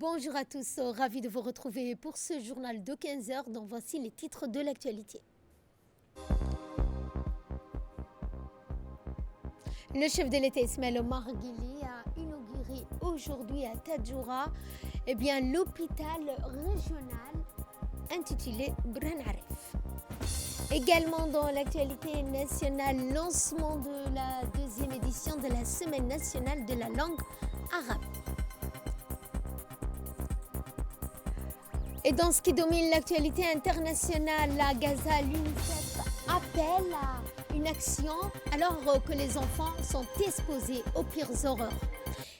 Bonjour à tous, ravi de vous retrouver pour ce journal de 15 heures dont voici les titres de l'actualité. Le chef de l'État Ismaël Omar Guelleh a inauguré aujourd'hui à Tadjoura l'hôpital régional intitulé Burhan Aref. Également dans l'actualité nationale, lancement de la deuxième édition de la Semaine nationale de la langue arabe. Et dans ce qui domine l'actualité internationale, à Gaza, l'UNICEF appelle à une action alors que les enfants sont exposés aux pires horreurs.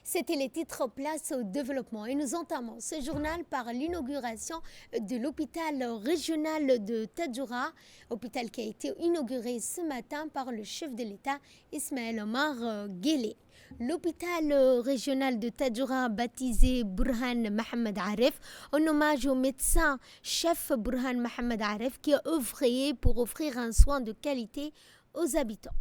C'était les titres place au développement et nous entamons ce journal par l'inauguration de l'hôpital régional de Tadjoura, hôpital qui a été inauguré ce matin par le chef de l'État Ismaël Omar Guelleh. L'hôpital régional de Tadjoura, baptisé Burhan Mohamed Aref, en hommage au médecin chef Burhan Mohamed Aref qui a œuvré pour offrir un soin de qualité aux habitants.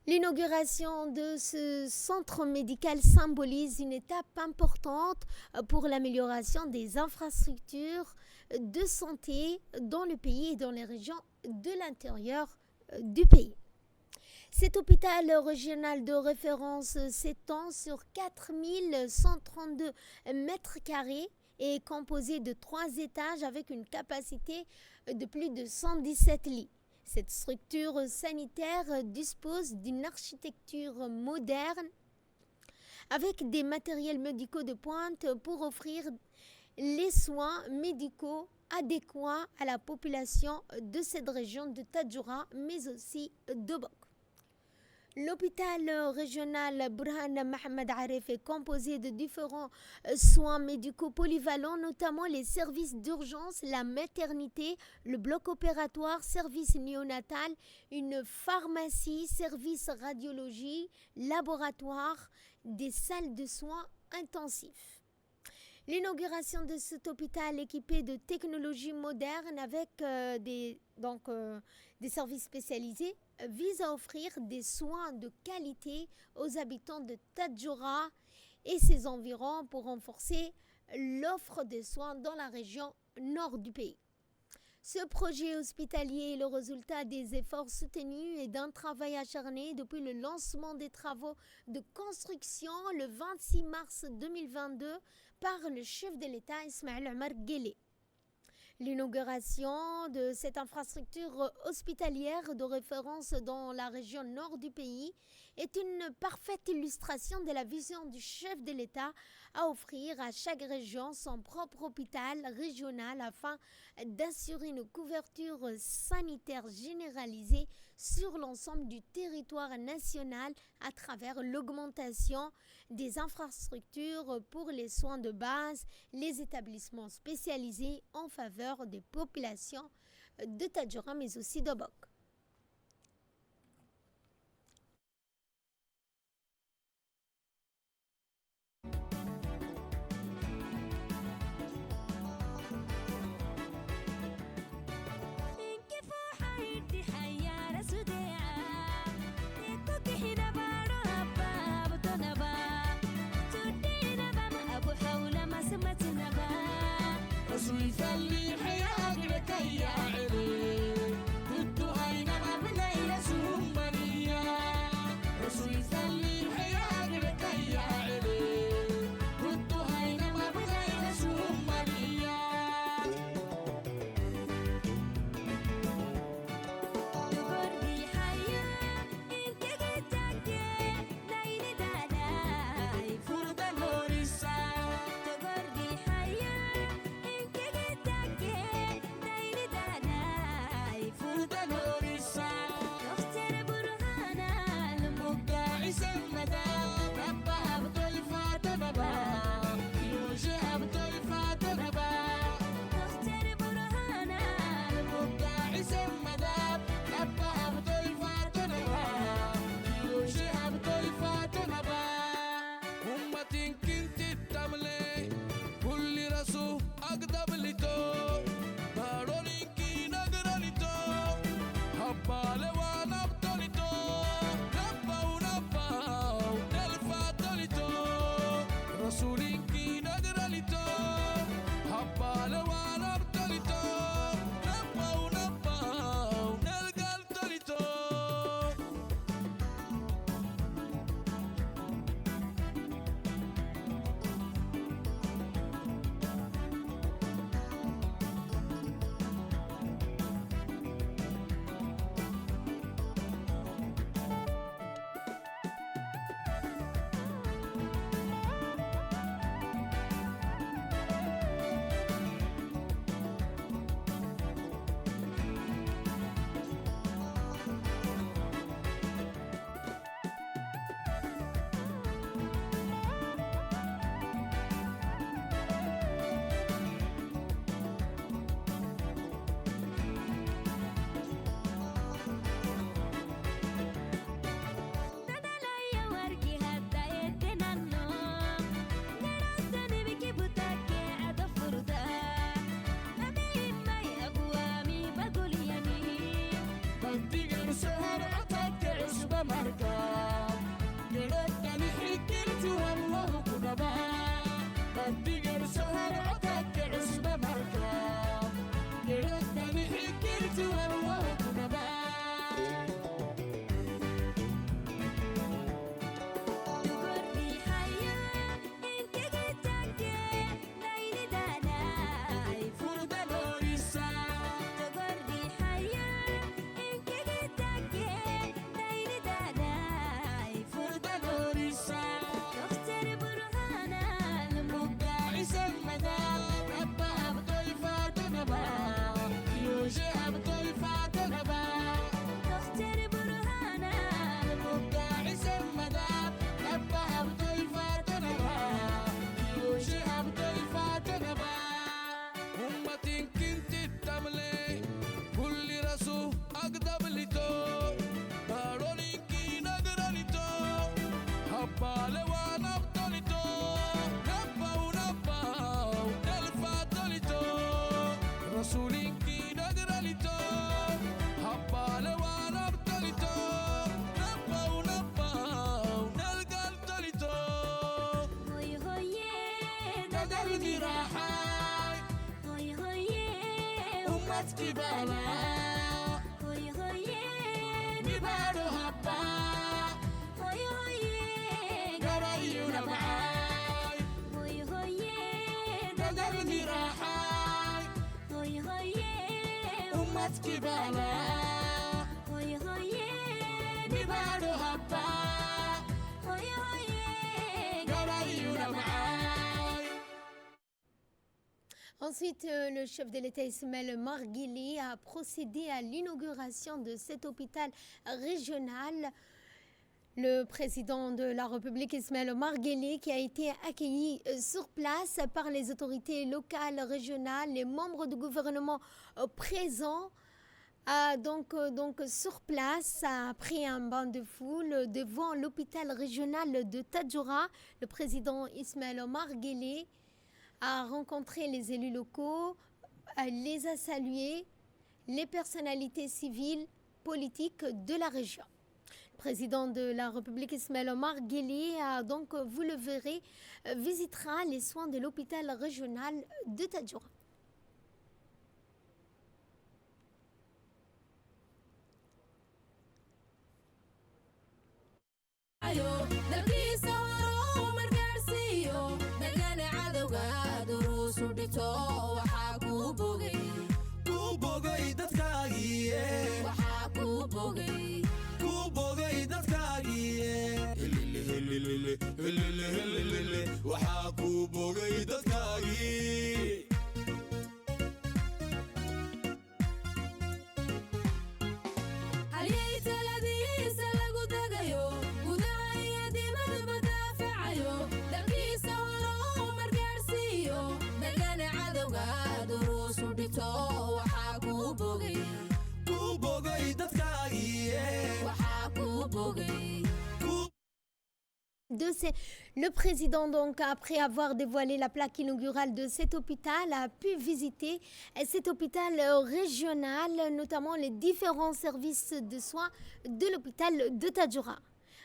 L'inauguration de ce centre médical symbolise une étape importante pour l'amélioration des infrastructures de santé dans le pays et dans les régions de l'intérieur du pays. Cet hôpital régional de référence s'étend sur 4132 mètres carrés et est composé de 3 étages avec une capacité de plus de 117 lits. Cette structure sanitaire dispose d'une architecture moderne avec des matériels médicaux de pointe pour offrir les soins médicaux adéquats à la population de cette région de Tadjoura, mais aussi d'Obok. L'hôpital régional Burhan Mohamed Aref est composé de différents soins médicaux polyvalents, notamment les services d'urgence, la maternité, le bloc opératoire, service néonatal, une pharmacie, service radiologie, laboratoire, des salles de soins intensifs. L'inauguration de cet hôpital équipé de technologies modernes avec des services spécialisés vise à offrir des soins de qualité aux habitants de Tadjoura et ses environs pour renforcer l'offre de soins dans la région nord du pays. Ce projet hospitalier est le résultat des efforts soutenus et d'un travail acharné depuis le lancement des travaux de construction le 26 mars 2022 par le chef de l'État Ismaël Omar Guelleh. L'inauguration de cette infrastructure hospitalière de référence dans la région nord du pays est une parfaite illustration de la vision du chef de l'État à offrir à chaque région son propre hôpital régional afin d'assurer une couverture sanitaire généralisée sur l'ensemble du territoire national à travers l'augmentation des infrastructures pour les soins de base, les établissements spécialisés en faveur des populations de Tadjoura mais aussi d'Obok. Ensuite, le chef de l'État Ismaël Omar Guelleh a procédé à l'inauguration de cet hôpital régional. Le président de la République Ismaël Omar Guelleh, qui a été accueilli sur place par les autorités locales, régionales, les membres du gouvernement présents, a donc sur place, a pris un bain de foule devant l'hôpital régional de Tadjoura. Le président Ismaël Omar Guelleh a rencontré les élus locaux, les a salués, les personnalités civiles, politiques de la région. Le président de la République Ismaël Omar Guelleh a donc, vous le verrez, visitera les soins de l'hôpital régional de Tadjoura. Le président, donc, après avoir dévoilé la plaque inaugurale de cet hôpital, a pu visiter cet hôpital régional, notamment les différents services de soins de l'hôpital de Tadjoura.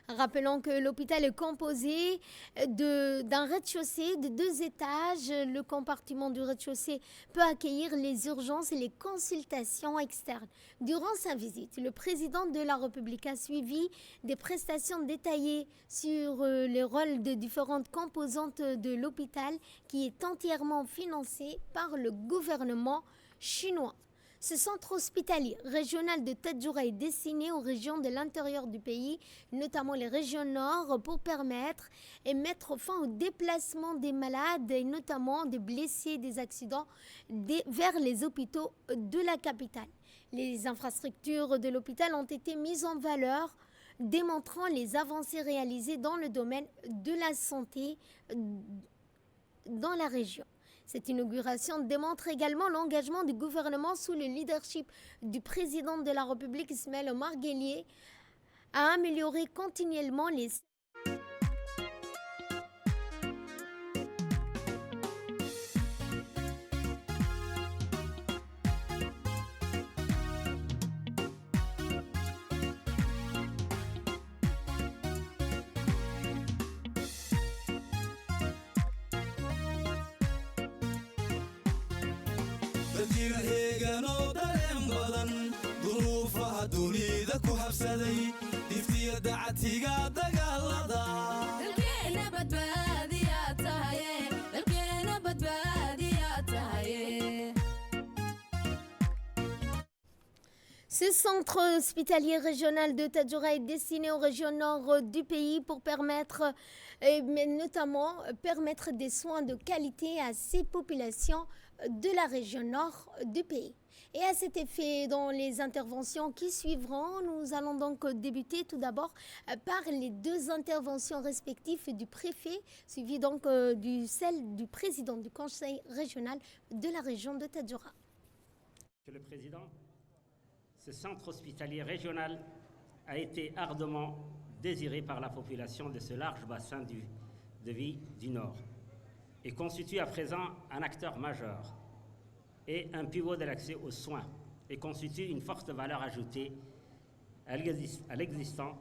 Rappelons que l'hôpital est composé d'un rez-de-chaussée de 2 étages. Le compartiment du rez-de-chaussée peut accueillir les urgences et les consultations externes. Durant sa visite, le président de la République a suivi des prestations détaillées sur les rôles de différentes composantes de l'hôpital qui est entièrement financé par le gouvernement chinois. Ce centre hospitalier régional de Tadjoura est destiné aux régions de l'intérieur du pays, notamment les régions nord, pour permettre et mettre fin au déplacement des malades et notamment des blessés des accidents vers les hôpitaux de la capitale. Les infrastructures de l'hôpital ont été mises en valeur, démontrant les avancées réalisées dans le domaine de la santé dans la région. Cette inauguration démontre également l'engagement du gouvernement sous le leadership du président de la République Ismaël Omar Guelleh à améliorer continuellement les jir heeganoo dareen badan duruufaha dunida ku habsaday dhiftiya dacatiga dagaalada dalkeena badbaadiyaa tahaye dalkeena badbaadiyaa tahaye. Ce centre hospitalier régional de Tadjoura est destiné aux régions nord du pays pour permettre, mais notamment permettre des soins de qualité à ces populations de la région nord du pays. Et à cet effet, dans les interventions qui suivront, nous allons donc débuter tout d'abord par les deux interventions respectives du préfet, suivies donc celle du président du conseil régional de la région de Tadjoura. Monsieur le Président, ce centre hospitalier régional a été ardemment désiré par la population de ce large bassin de vie du Nord et constitue à présent un acteur majeur et un pivot de l'accès aux soins et constitue une forte valeur ajoutée à l'existant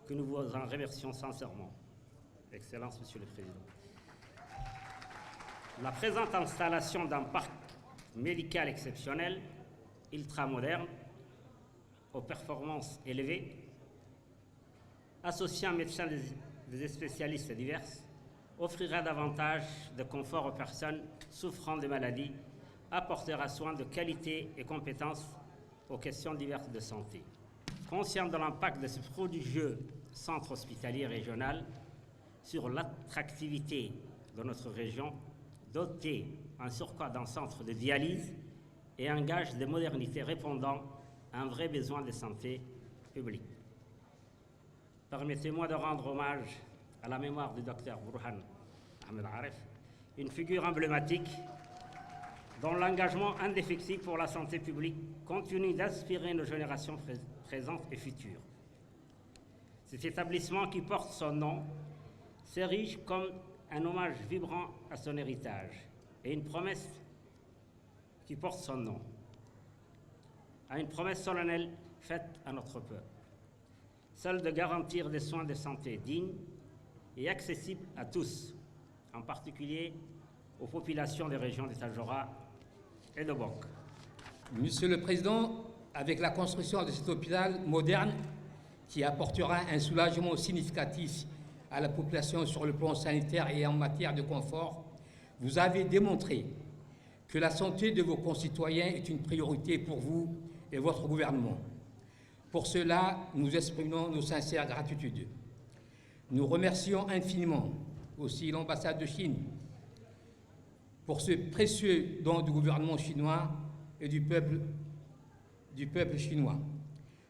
que nous vous en remercions sincèrement. Excellence, Monsieur le Président. La présente installation d'un parc médical exceptionnel, ultramoderne, aux performances élevées, associant médecins des spécialistes diverses, offrira davantage de confort aux personnes souffrant de maladies, apportera soins de qualité et compétences aux questions diverses de santé. Conscient de l'impact de ce prodigieux centre hospitalier régional sur l'attractivité de notre région, doté en surcroît d'un centre de dialyse et un gage de modernité répondant à un vrai besoin de santé publique. Permettez-moi de rendre hommage à la mémoire du docteur Burhan Ahmed Arif, une figure emblématique dont l'engagement indéfectible pour la santé publique continue d'inspirer nos générations présentes et futures. Cet établissement qui porte son nom s'érige comme un hommage vibrant à son héritage et une promesse qui porte son nom, à une promesse solennelle faite à notre peuple, celle de garantir des soins de santé dignes et accessibles à tous, en particulier aux populations des régions de Tadjoura et de Bok. Monsieur le Président, avec la construction de cet hôpital moderne qui apportera un soulagement significatif à la population sur le plan sanitaire et en matière de confort, vous avez démontré que la santé de vos concitoyens est une priorité pour vous et votre gouvernement. Pour cela, nous exprimons nos sincères gratitudes. Nous remercions infiniment aussi l'ambassade de Chine pour ce précieux don du gouvernement chinois et du peuple chinois.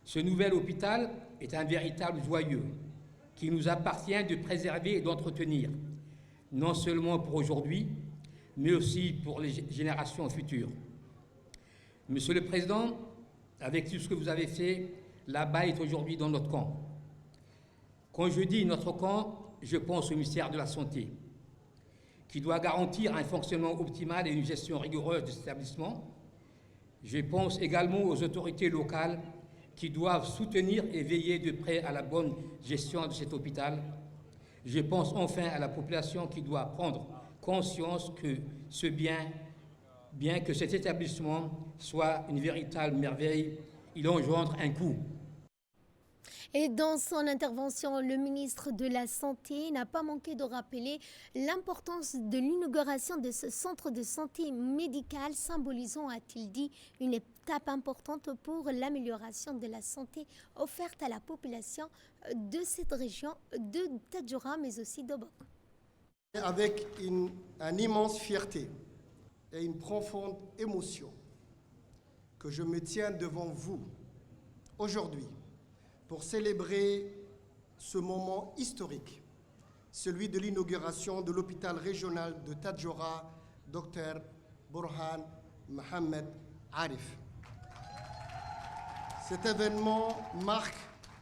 Ce nouvel hôpital est un véritable joyau qui nous appartient de préserver et d'entretenir, non seulement pour aujourd'hui, mais aussi pour les générations futures. Monsieur le Président, avec tout ce que vous avez fait, la balle est aujourd'hui dans notre camp. Quand je dis notre camp, je pense au ministère de la Santé, qui doit garantir un fonctionnement optimal et une gestion rigoureuse de cet établissement. Je pense également aux autorités locales qui doivent soutenir et veiller de près à la bonne gestion de cet hôpital. Je pense enfin à la population qui doit prendre conscience que bien que cet établissement soit une véritable merveille, il engendre un coût. Et dans son intervention, le ministre de la Santé n'a pas manqué de rappeler l'importance de l'inauguration de ce centre de santé médicale, symbolisant, a-t-il dit, une étape importante pour l'amélioration de la santé offerte à la population de cette région de Tadjoura, mais aussi de Bok. Avec une immense fierté et une profonde émotion que je me tiens devant vous aujourd'hui pour célébrer ce moment historique, celui de l'inauguration de l'hôpital régional de Tadjoura, Dr Burhan Mohamed Arif. Cet événement marque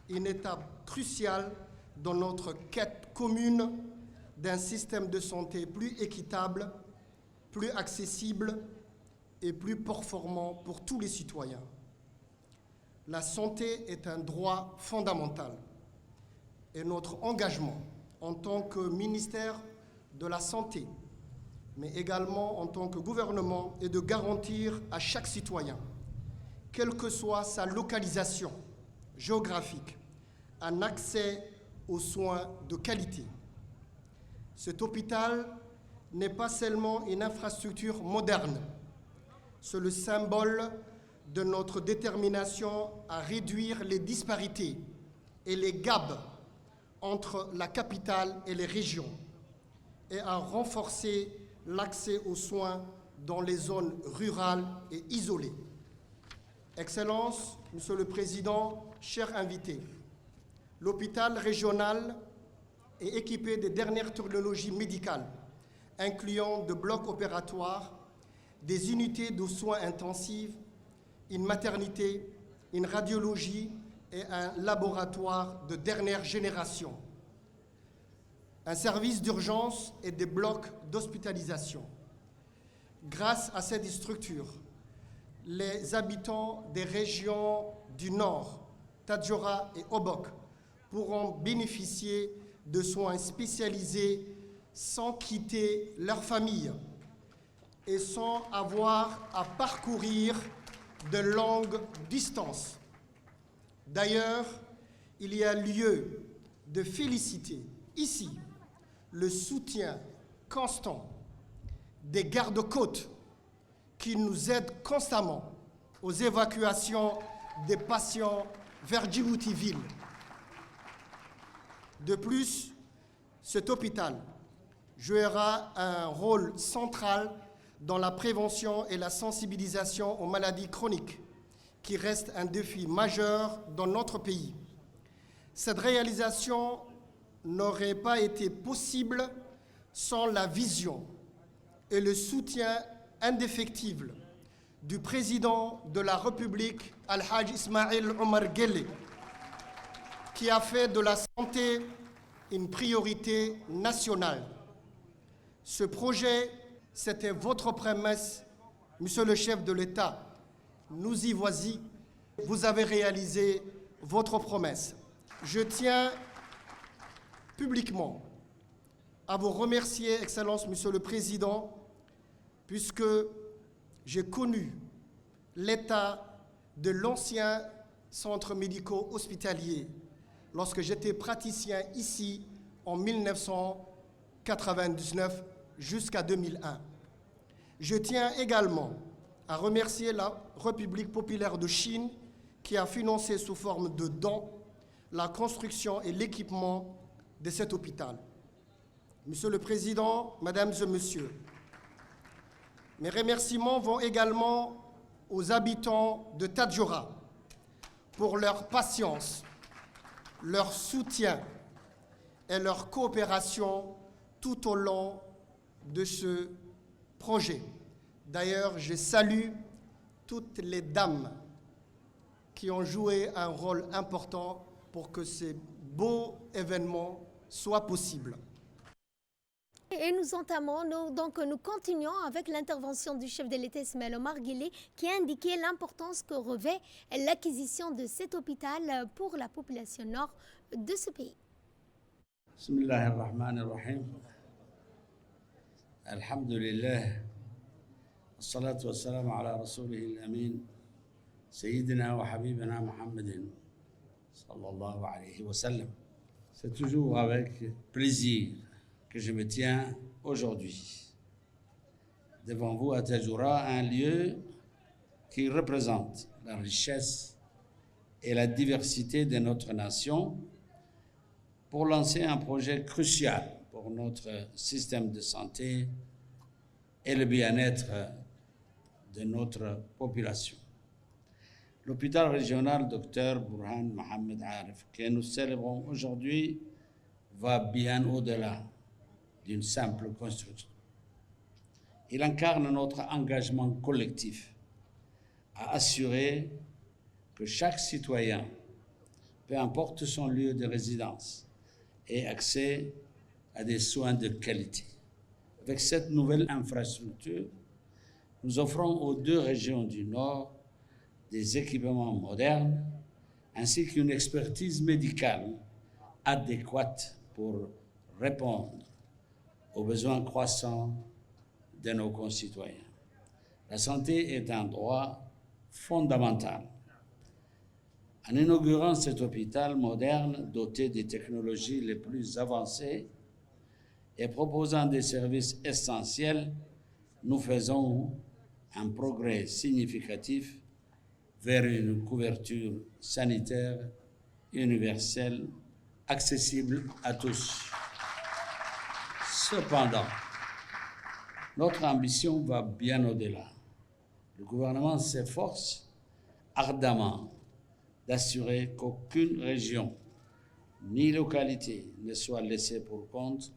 une étape cruciale dans notre quête commune d'un système de santé plus équitable, plus accessible et plus performant pour tous les citoyens. La santé est un droit fondamental et notre engagement en tant que ministère de la Santé mais également en tant que gouvernement, est de garantir à chaque citoyen, quelle que soit sa localisation géographique, un accès aux soins de qualité. Cet hôpital n'est pas seulement une infrastructure moderne, c'est le symbole de notre détermination à réduire les disparités et les gaps entre la capitale et les régions et à renforcer l'accès aux soins dans les zones rurales et isolées. Excellences, Monsieur le Président, chers invités, l'hôpital régional est équipé des dernières technologies médicales, incluant des blocs opératoires, des unités de soins intensifs, une maternité, une radiologie et un laboratoire de dernière génération, un service d'urgence et des blocs d'hospitalisation. Grâce à cette structure, les habitants des régions du Nord, Tadjoura et Obok, pourront bénéficier de soins spécialisés sans quitter leur famille et sans avoir à parcourir de longues distances. D'ailleurs, il y a lieu de féliciter ici le soutien constant des gardes-côtes qui nous aident constamment aux évacuations des patients vers Djibouti-Ville. De plus, cet hôpital jouera un rôle central dans la prévention et la sensibilisation aux maladies chroniques, qui reste un défi majeur dans notre pays. Cette réalisation n'aurait pas été possible sans la vision et le soutien indéfectible du président de la République, Al-Hajj Ismail Omar Guelleh, qui a fait de la santé une priorité nationale. Ce projet, c'était votre promesse, Monsieur le chef de l'État. Nous y voici, vous avez réalisé votre promesse. Je tiens publiquement à vous remercier, Excellence, Monsieur le Président, puisque j'ai connu l'état de l'ancien centre médico-hospitalier lorsque j'étais praticien ici en 1999 jusqu'à 2001. Je tiens également à remercier la République populaire de Chine qui a financé sous forme de dons la construction et l'équipement de cet hôpital. Monsieur le Président, Mesdames et Messieurs, mes remerciements vont également aux habitants de Tadjoura pour leur patience, leur soutien et leur coopération tout au long de ce projet. D'ailleurs, je salue toutes les dames qui ont joué un rôle important pour que ces beaux événements soient possibles. Et nous entamons, nous continuons avec l'intervention du chef de l'État Ismail Omar Guelleh qui a indiqué l'importance que revêt l'acquisition de cet hôpital pour la population nord de ce pays. Bismillahirrahmanirrahim. Alhamdulillah. الصلاة والسلام على رسوله الأمين سيدنا وحبيبنا محمد صلى الله عليه وسلم. C'est toujours avec plaisir que je me tiens aujourd'hui devant vous à Tadjoura, un lieu qui représente la richesse et la diversité de notre nation pour lancer un projet crucial pour notre système de santé et le bien-être de notre population. L'hôpital régional Dr Burhan Mohamed Arif, que nous célébrons aujourd'hui, va bien au-delà d'une simple construction. Il incarne notre engagement collectif à assurer que chaque citoyen, peu importe son lieu de résidence, ait accès à des soins de qualité. Avec cette nouvelle infrastructure, nous offrons aux deux régions du Nord des équipements modernes ainsi qu'une expertise médicale adéquate pour répondre aux besoins croissants de nos concitoyens. La santé est un droit fondamental. En inaugurant cet hôpital moderne doté des technologies les plus avancées et proposant des services essentiels, nous faisons un progrès significatif vers une couverture sanitaire universelle accessible à tous. Cependant, notre ambition va bien au-delà. Le gouvernement s'efforce ardemment d'assurer qu'aucune région ni localité ne soit laissée pour compte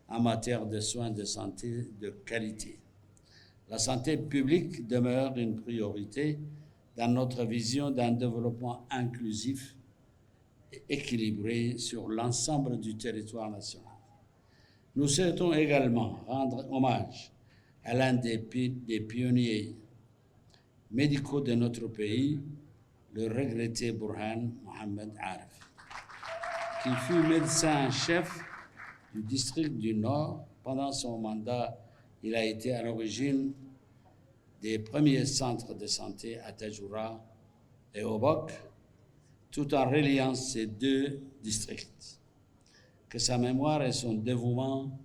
en matière de soins de santé de qualité. La santé publique demeure une priorité dans notre vision d'un développement inclusif et équilibré sur l'ensemble du territoire national. Nous souhaitons également rendre hommage à l'un des pionniers médicaux de notre pays, le regretté Burhan Mohamed Arif, qui fut médecin-chef du district du Nord. Pendant son mandat, il a été à l'origine des premiers centres de santé à Tajoura et Obok, tout en reliant ces deux districts. Que sa mémoire et son dévouement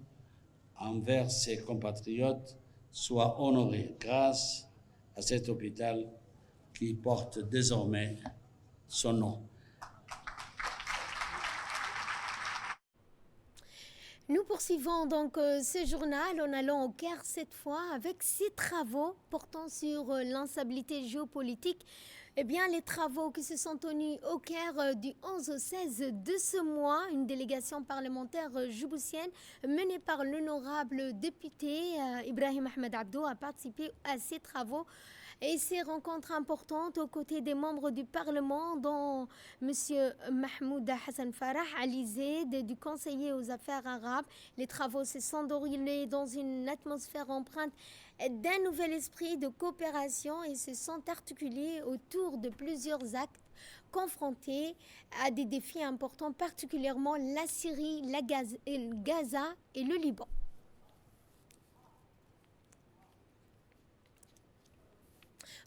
envers ses compatriotes soient honorés grâce à cet hôpital qui porte désormais son nom. Nous poursuivons donc ce journal en allant au Caire cette fois avec 6 travaux portant sur l'instabilité géopolitique. Eh bien, les travaux qui se sont tenus au Caire du 11 au 16 de ce mois, une délégation parlementaire djiboutienne menée par l'honorable député Ibrahim Ahmed Abdou a participé à ces travaux. Et ces rencontres importantes aux côtés des membres du Parlement, dont M. Mahmoud Hassan Farah, alizé du conseiller aux affaires arabes. Les travaux se sont déroulés dans une atmosphère empreinte d'un nouvel esprit de coopération et se sont articulés autour de plusieurs actes confrontés à des défis importants, particulièrement la Syrie, Gaza et le Liban.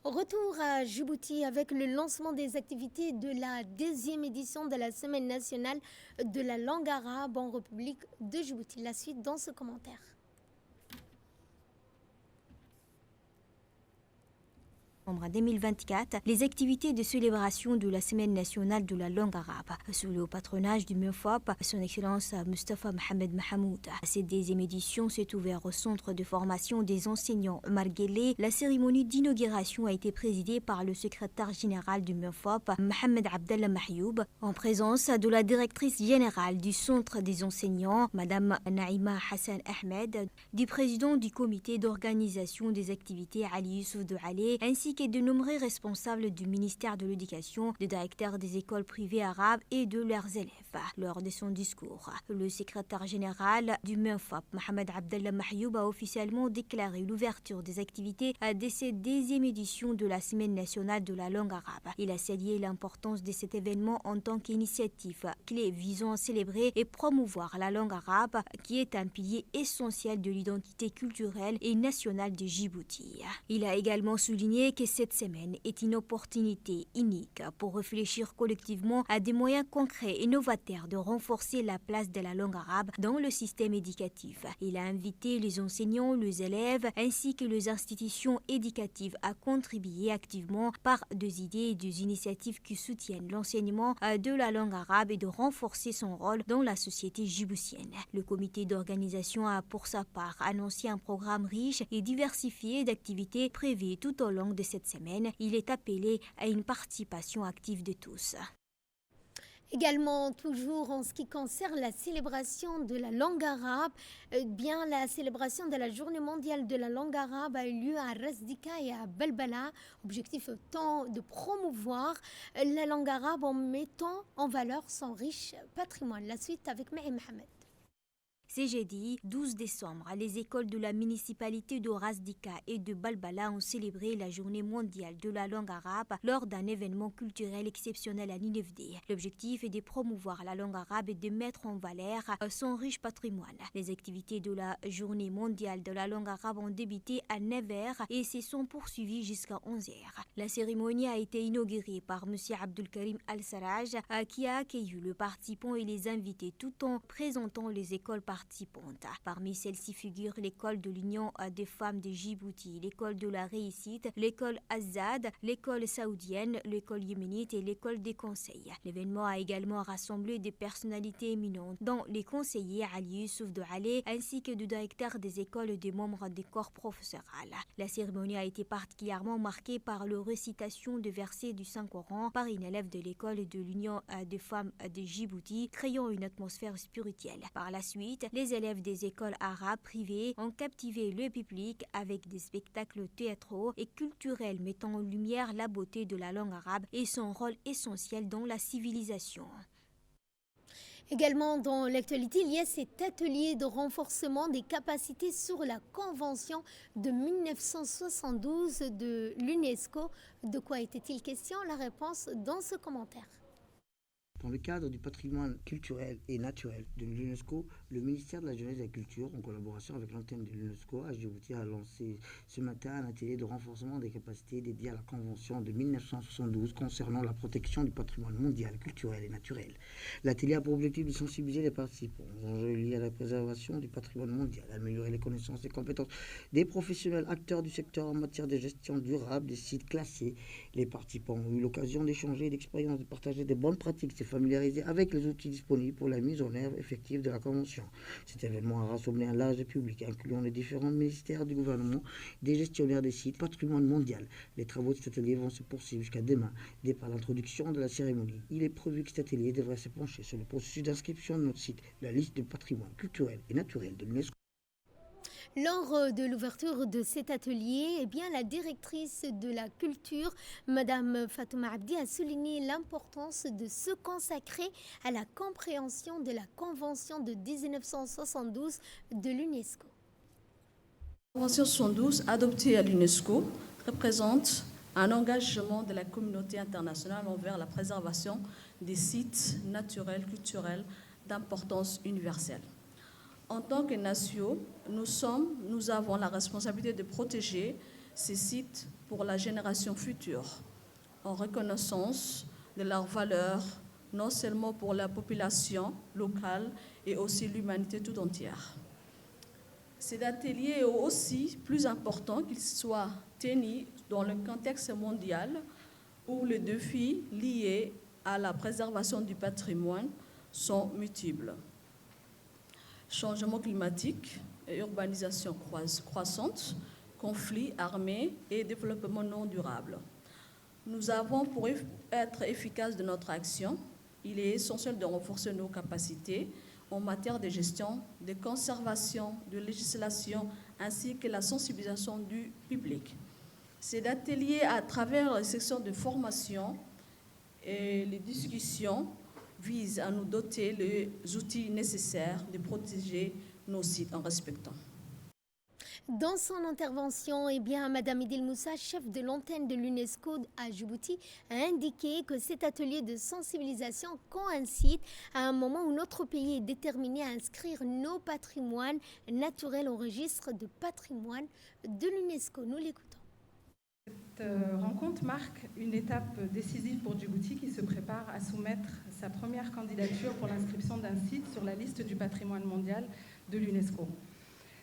Retour à Djibouti avec le lancement des activités de la 10e édition de la Semaine nationale de la langue arabe en République de Djibouti. La suite dans ce commentaire. En 2024, les activités de célébration de la Semaine nationale de la langue arabe, sous le patronage du MENFOP, son Excellence Mustafa Mohamed Mahamoud. Cette 10e édition s'est ouverte au centre de formation des enseignants Marguelé. La cérémonie d'inauguration a été présidée par le secrétaire général du MENFOP, Mohamed Abdallah Mahyoub, en présence de la directrice générale du centre des enseignants, Madame Naïma Hassan Ahmed, du président du comité d'organisation des activités Ali Youssouf Doualé, ainsi que de nombreux responsables du ministère de l'Éducation, des directeurs des écoles privées arabes et de leurs élèves. Lors de son discours, le secrétaire général du MENFOP, Mohamed Abdallah Mahyoub, a officiellement déclaré l'ouverture des activités de cette 10e édition de la Semaine nationale de la langue arabe. Il a salué l'importance de cet événement en tant qu'initiative clé visant à célébrer et promouvoir la langue arabe, qui est un pilier essentiel de l'identité culturelle et nationale de Djibouti. Il a également souligné que cette semaine est une opportunité unique pour réfléchir collectivement à des moyens concrets et novateurs de renforcer la place de la langue arabe dans le système éducatif. Il a invité les enseignants, les élèves ainsi que les institutions éducatives à contribuer activement par des idées et des initiatives qui soutiennent l'enseignement de la langue arabe et de renforcer son rôle dans la société djiboutienne. Le comité d'organisation a pour sa part annoncé un programme riche et diversifié d'activités prévues tout au long de cette semaine. Il est appelé à une participation active de tous. Également, toujours en ce qui concerne la célébration de la langue arabe, bien la célébration de la Journée mondiale de la langue arabe a eu lieu à Rasdika et à Balbala. Objectif étant de promouvoir la langue arabe en mettant en valeur son riche patrimoine. La suite avec Mahi Mohamed. C'est jeudi 12 décembre, les écoles de la municipalité de Razdika et de Balbala ont célébré la journée mondiale de la langue arabe lors d'un événement culturel exceptionnel à Nineveh. L'objectif est de promouvoir la langue arabe et de mettre en valeur son riche patrimoine. Les activités de la journée mondiale de la langue arabe ont débuté à 9h et se sont poursuivies jusqu'à 11h. La cérémonie a été inaugurée par M. Abdelkarim Al-Sarraj qui a accueilli le participant et les invités tout en présentant les écoles participantes. Parmi celles-ci figurent l'école de l'Union des femmes de Djibouti, l'école de la réussite, l'école Azad, l'école saoudienne, l'école yéménite et l'école des conseils. L'événement a également rassemblé des personnalités éminentes, dont les conseillers Ali Youssouf de Halé ainsi que du directeur des écoles et des membres des corps professoral. La cérémonie a été particulièrement marquée par la récitation de versets du Saint-Coran par une élève de l'école de l'Union des femmes de Djibouti, créant une atmosphère spirituelle. Par la suite, les élèves des écoles arabes privées ont captivé le public avec des spectacles théâtraux et culturels mettant en lumière la beauté de la langue arabe et son rôle essentiel dans la civilisation. Également dans l'actualité, il y a cet atelier de renforcement des capacités sur la Convention de 1972 de l'UNESCO. De quoi était-il question? La réponse dans ce commentaire. Dans le cadre du patrimoine culturel et naturel de l'UNESCO, le ministère de la Jeunesse et de la Culture, en collaboration avec l'antenne de l'UNESCO à Djibouti, a lancé ce matin un atelier de renforcement des capacités dédié à la Convention de 1972 concernant la protection du patrimoine mondial, culturel et naturel. L'atelier a pour objectif de sensibiliser les participants aux enjeux liés à la préservation du patrimoine mondial, améliorer les connaissances et compétences des professionnels acteurs du secteur en matière de gestion durable des sites classés. Les participants ont eu l'occasion d'échanger d'expériences, de partager des bonnes pratiques, familiarisés avec les outils disponibles pour la mise en œuvre effective de la Convention. Cet événement a rassemblé un large public, incluant les différents ministères du gouvernement, des gestionnaires des sites patrimoine mondial. Les travaux de cet atelier vont se poursuivre jusqu'à demain, dès par l'introduction de la cérémonie. Il est prévu que cet atelier devrait se pencher sur le processus d'inscription de notre site, la liste du patrimoine culturel et naturel de l'UNESCO. Lors de l'ouverture de cet atelier, la directrice de la culture, Madame Fatouma Abdi, a souligné l'importance de se consacrer à la compréhension de la Convention de 1972 de l'UNESCO. La Convention 72, adoptée à l'UNESCO, représente un engagement de la communauté internationale envers la préservation des sites naturels, culturels d'importance universelle. En tant que nation, nous avons la responsabilité de protéger ces sites pour la génération future, en reconnaissance de leurs valeurs, non seulement pour la population locale, et aussi l'humanité tout entière. Cet atelier est aussi plus important qu'il soit tenu dans le contexte mondial où les défis liés à la préservation du patrimoine sont multiples. Changement climatique et urbanisation croissante, conflits armés et développement non durable. Nous avons, pour être efficaces de notre action, il est essentiel de renforcer nos capacités en matière de gestion, de conservation, de législation, ainsi que la sensibilisation du public. Cet atelier, à travers les sections de formation et les discussions, vise à nous doter les outils nécessaires de protéger nos sites en respectant. Dans son intervention, Madame Idil Moussa, chef de l'antenne de l'UNESCO à Djibouti, a indiqué que cet atelier de sensibilisation coïncide à un moment où notre pays est déterminé à inscrire nos patrimoines naturels au registre de patrimoine de l'UNESCO. Nous l'écoutons. Cette rencontre marque une étape décisive pour Djibouti qui se prépare à soumettre sa première candidature pour l'inscription d'un site sur la liste du patrimoine mondial de l'UNESCO.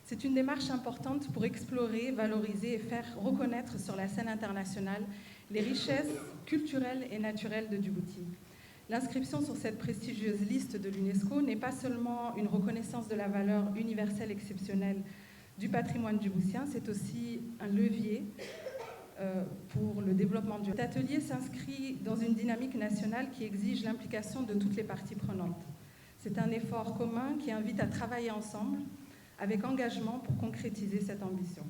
C'est une démarche importante pour explorer, valoriser et faire reconnaître sur la scène internationale les richesses culturelles et naturelles de Djibouti. L'inscription sur cette prestigieuse liste de l'UNESCO n'est pas seulement une reconnaissance de la valeur universelle exceptionnelle du patrimoine djiboutien, c'est aussi un levier pour le développement du. Cet atelier s'inscrit dans une dynamique nationale qui exige l'implication de toutes les parties prenantes. C'est un effort commun qui invite à travailler ensemble avec engagement pour concrétiser cette ambition.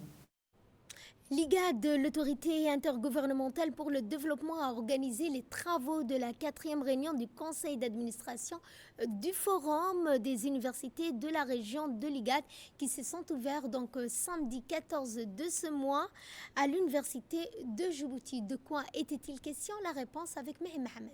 L'IGAD, l'autorité intergouvernementale pour le développement, a organisé les travaux de la 4e réunion du conseil d'administration du Forum des universités de la région de l'IGAD qui se sont ouverts donc samedi 14 de ce mois à l'université de Djibouti. De quoi était-il question? La réponse avec Mehi Mohamed.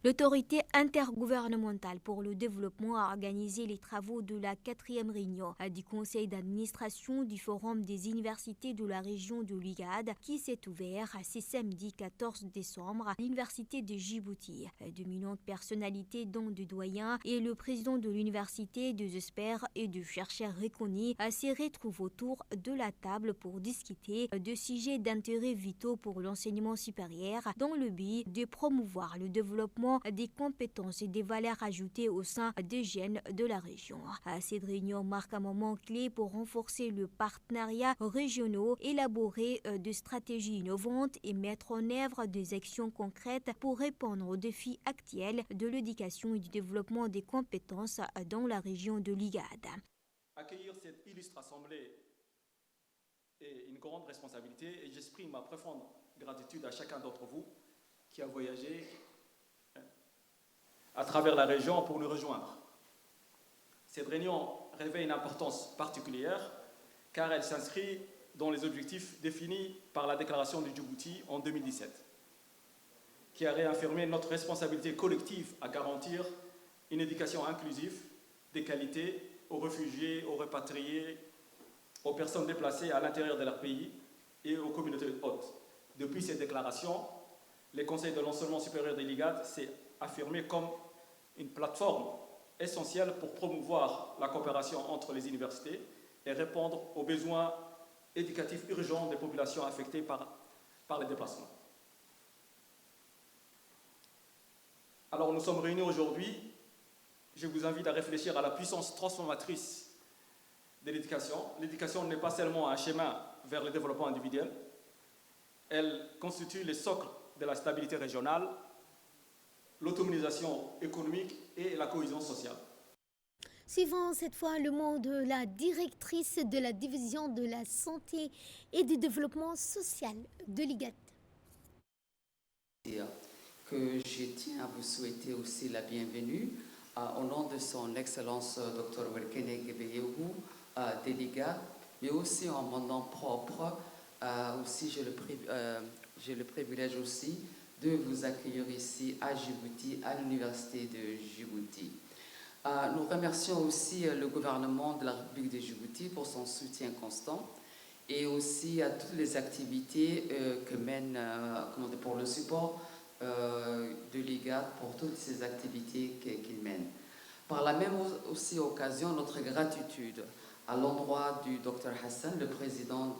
L'autorité intergouvernementale pour le développement a organisé les travaux de la 4e réunion du conseil d'administration du Forum des universités de la région de l'IGAD qui s'est ouvert ce samedi 14 décembre à l'université de Djibouti. D'éminentes personnalités dont de doyens et le président de l'université, des experts et de chercheurs reconnus se retrouvent autour de la table pour discuter de sujets d'intérêt vitaux pour l'enseignement supérieur dans le but de promouvoir le développement des compétences et des valeurs ajoutées au sein des jeunes de la région. Cette réunion marque un moment clé pour renforcer le partenariat régional, élaborer des stratégies innovantes et mettre en œuvre des actions concrètes pour répondre aux défis actuels de l'éducation et du développement des compétences dans la région de l'IGAD. Accueillir cette illustre assemblée est une grande responsabilité et j'exprime ma profonde gratitude à chacun d'entre vous qui a voyagé à travers la région pour nous rejoindre. Cette réunion revêt une importance particulière car elle s'inscrit dans les objectifs définis par la déclaration de Djibouti en 2017, qui a réaffirmé notre responsabilité collective à garantir une éducation inclusive, de qualité, aux réfugiés, aux rapatriés, aux personnes déplacées à l'intérieur de leur pays et aux communautés hôtes. Depuis cette déclaration, le Conseil de l'enseignement supérieur de l'IGAD s'est affirmé comme une plateforme essentielle pour promouvoir la coopération entre les universités et répondre aux besoins éducatifs urgents des populations affectées par les déplacements. Alors nous sommes réunis aujourd'hui. Je vous invite à réfléchir à la puissance transformatrice de l'éducation. L'éducation n'est pas seulement un chemin vers le développement individuel. Elle constitue le socle de la stabilité régionale, l'autonomisation économique et la cohésion sociale. Suivant cette fois le mot de la directrice de la division de la santé et du développement social de l'IGAD. Que je tiens à vous souhaiter aussi la bienvenue au nom de son Excellence Dr Welkene Gebeyehu de l'IGAD, mais aussi en mon nom propre. Aussi, j'ai le privilège aussi de vous accueillir ici à Djibouti, à l'université de Djibouti. Nous remercions aussi le gouvernement de la République de Djibouti pour son soutien constant et aussi à toutes les activités que mène pour le support de l'IGAD pour toutes ces activités qu'il mène. Par la même aussi occasion, notre gratitude à l'endroit du Dr Hassan, le président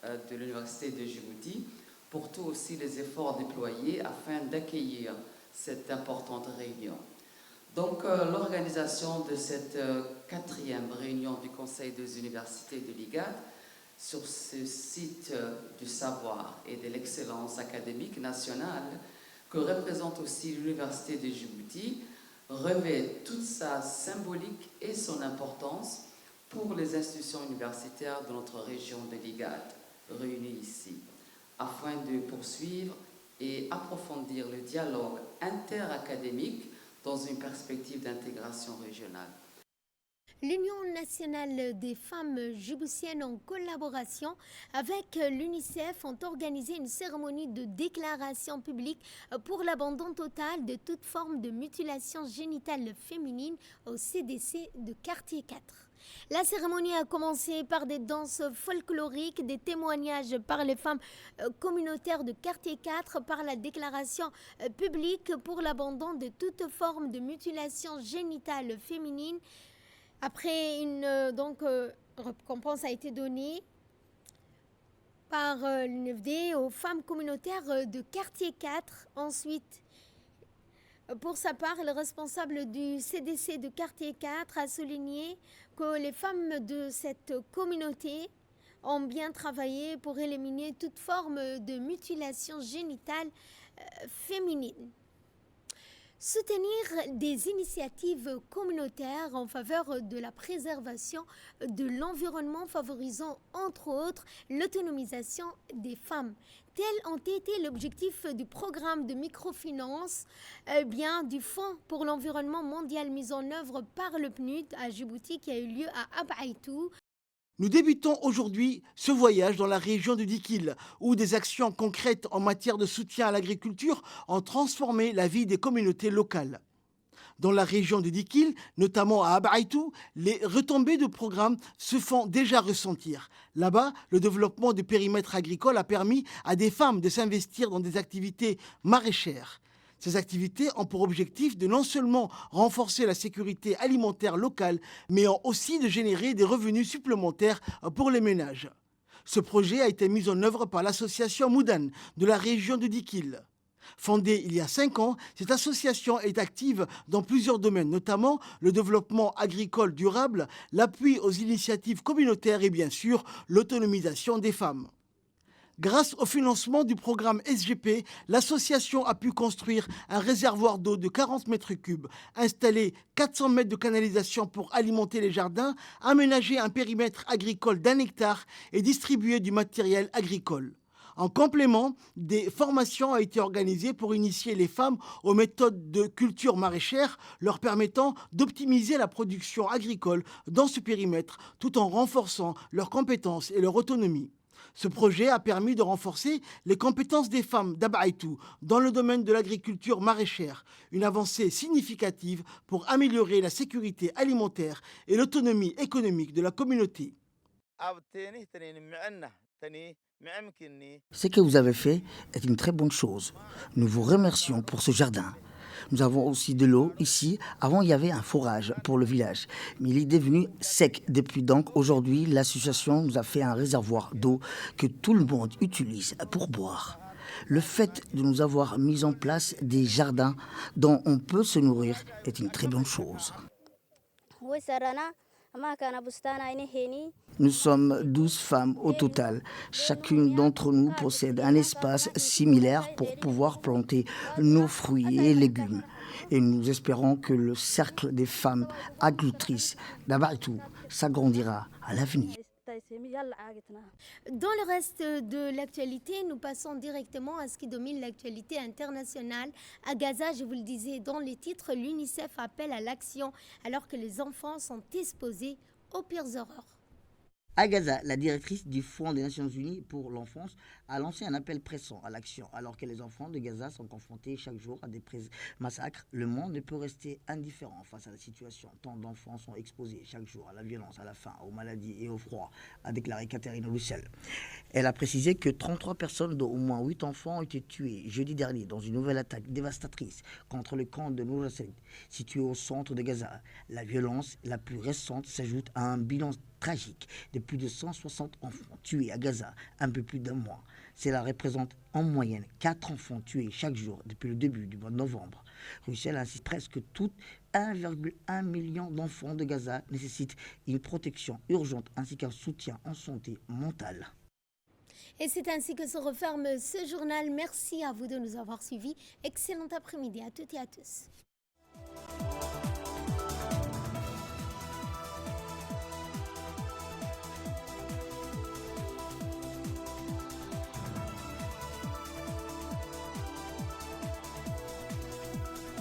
de l'université de Djibouti, pour tous aussi les efforts déployés afin d'accueillir cette importante réunion. Donc, l'organisation de cette 4e réunion du Conseil des universités de l'IGAD sur ce site du savoir et de l'excellence académique nationale que représente aussi l'université de Djibouti revêt toute sa symbolique et son importance pour les institutions universitaires de notre région de l'IGAD, réunies ici, afin de poursuivre et approfondir le dialogue interacadémique dans une perspective d'intégration régionale. L'Union nationale des femmes djiboutiennes, en collaboration avec l'UNICEF, ont organisé une cérémonie de déclaration publique pour l'abandon total de toute forme de mutilation génitale féminine au CDC de Quartier 4. La cérémonie a commencé par des danses folkloriques, des témoignages par les femmes communautaires de Quartier 4, par la déclaration publique pour l'abandon de toute forme de mutilation génitale féminine. Après, une récompense a été donnée par l'UNFD aux femmes communautaires de Quartier 4. Ensuite, pour sa part, le responsable du CDC de Quartier 4 a souligné que les femmes de cette communauté ont bien travaillé pour éliminer toute forme de mutilation génitale féminine. Soutenir des initiatives communautaires en faveur de la préservation de l'environnement favorisant entre autres l'autonomisation des femmes. Tels ont été l'objectif du programme de microfinance du Fonds pour l'environnement mondial mis en œuvre par le PNUD à Djibouti qui a eu lieu à Abaitou. Nous débutons aujourd'hui ce voyage dans la région de Dikil, où des actions concrètes en matière de soutien à l'agriculture ont transformé la vie des communautés locales. Dans la région de Dikil, notamment à Abaitou, les retombées de programmes se font déjà ressentir. Là-bas, le développement du périmètre agricole a permis à des femmes de s'investir dans des activités maraîchères. Ces activités ont pour objectif de non seulement renforcer la sécurité alimentaire locale, mais ont aussi de générer des revenus supplémentaires pour les ménages. Ce projet a été mis en œuvre par l'association Moudan de la région de Dikil. Fondée il y a 5 ans, cette association est active dans plusieurs domaines, notamment le développement agricole durable, l'appui aux initiatives communautaires et bien sûr l'autonomisation des femmes. Grâce au financement du programme SGP, l'association a pu construire un réservoir d'eau de 40 mètres cubes, installer 400 mètres de canalisation pour alimenter les jardins, aménager un périmètre agricole d'1 hectare et distribuer du matériel agricole. En complément, des formations ont été organisées pour initier les femmes aux méthodes de culture maraîchère, leur permettant d'optimiser la production agricole dans ce périmètre, tout en renforçant leurs compétences et leur autonomie. Ce projet a permis de renforcer les compétences des femmes d'Abaitou dans le domaine de l'agriculture maraîchère, une avancée significative pour améliorer la sécurité alimentaire et l'autonomie économique de la communauté. Ce que vous avez fait est une très bonne chose. Nous vous remercions pour ce jardin. Nous avons aussi de l'eau ici. Avant, il y avait un forage pour le village, mais il est devenu sec depuis. Donc, aujourd'hui, l'association nous a fait un réservoir d'eau que tout le monde utilise pour boire. Le fait de nous avoir mis en place des jardins dont on peut se nourrir est une très bonne chose. Nous sommes 12 femmes au total. Chacune d'entre nous possède un espace similaire pour pouvoir planter nos fruits et légumes. Et nous espérons que le cercle des femmes agricultrices d'Abaitou s'agrandira à l'avenir. Dans le reste de l'actualité, nous passons directement à ce qui domine l'actualité internationale. À Gaza, je vous le disais dans les titres, l'UNICEF appelle à l'action alors que les enfants sont exposés aux pires horreurs. À Gaza, la directrice du Fonds des Nations Unies pour l'enfance a lancé un appel pressant à l'action. Alors que les enfants de Gaza sont confrontés chaque jour à des massacres, le monde ne peut rester indifférent face à la situation. Tant d'enfants sont exposés chaque jour à la violence, à la faim, aux maladies et au froid, a déclaré Catherine Russell. Elle a précisé que 33 personnes, dont au moins 8 enfants, ont été tuées jeudi dernier dans une nouvelle attaque dévastatrice contre le camp de Nour al-Saïd, situé au centre de Gaza. La violence la plus récente s'ajoute à un bilan tragique de plus de 160 enfants tués à Gaza, un peu plus d'un mois. Cela représente en moyenne 4 enfants tués chaque jour depuis le début du mois de novembre. Russell insiste, presque toutes 1,1 million d'enfants de Gaza nécessitent une protection urgente ainsi qu'un soutien en santé mentale. Et c'est ainsi que se referme ce journal. Merci à vous de nous avoir suivis. Excellent après-midi à toutes et à tous.